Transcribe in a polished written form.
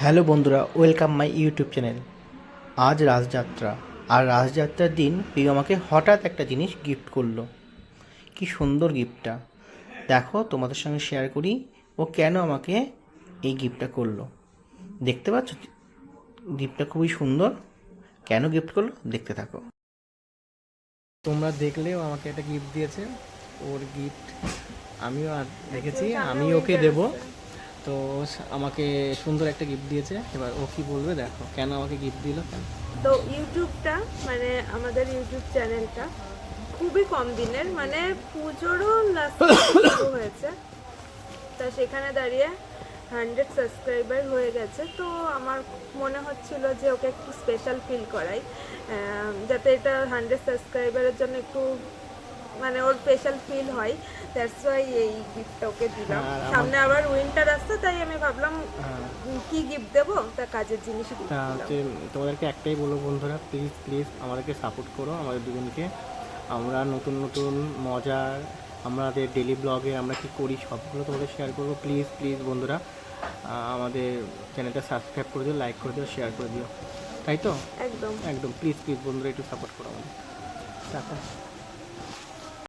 Hello বন্ধুরা, welcome my YouTube channel. আজ রাসযাত্রা, আর রাসযাত্রার দিন পিউ আমাকে হঠাৎ একটা জিনিস গিফট করলো। কি সুন্দর গিফটটা! দেখো, তোমাদের সঙ্গে শেয়ার করি ও কেন আমাকে এই গিফটটা করলো। দেখতে পাচ্ছ, গিফটটা খুবই সুন্দর। কেন গিফট করলো দেখতে থাকো। তোমরা দেখলেও আমাকে একটা গিফট দিয়েছে। ওর গিফট আমিও আর দেখেছি, আমি ওকে দেবো। তো আমাকে সুন্দর একটা গিফট দিয়েছে। এবার ও কি বলবে দেখো, কেন আমাকে গিফট দিল কেন। তো ইউটিউবটা মানে আমাদের ইউটিউব চ্যানেলটা খুবই কম দিনের, মানে পুজোরও লাস্ট শুরু হয়েছে, তা সেখানে দাঁড়িয়ে 100 সাবস্ক্রাইবার হয়ে গেছে। তো আমার মনে হচ্ছিল যে ওকে একটু স্পেশাল ফিল করাই, যাতে এটা 100 সাবস্ক্রাইবারের জন্য একটু মানে ওর স্পেশাল ফিল হয়। দ্যাটস ওয়াই এই গিফটটা ওকে দিলাম। সামনে আবার উইন্টার আসছে, তাই আমি ভাবলাম কি গিফট দেবো, তা কাজের জিনিসই gift তা দিলাম। হচ্ছে তোমাদেরকে একটাই বলবো বন্ধুরা, প্লিজ প্লিজ আমাদেরকে সাপোর্ট করো, আমাদের দুজনকে। আমরা নতুন নতুন মজার আমাদের ডেলি ব্লগে আমরা কী করি সবগুলো তোমাদের শেয়ার করবো। প্লিজ প্লিজ বন্ধুরা, আমাদের চ্যানেলটা সাবস্ক্রাইব করে দিও, লাইক করে দিও, শেয়ার করে দিও, তাই তো? একদম। একদম প্লিজ প্লিজ বন্ধুরা, একটু সাপোর্ট করো আমাদের। টাটা।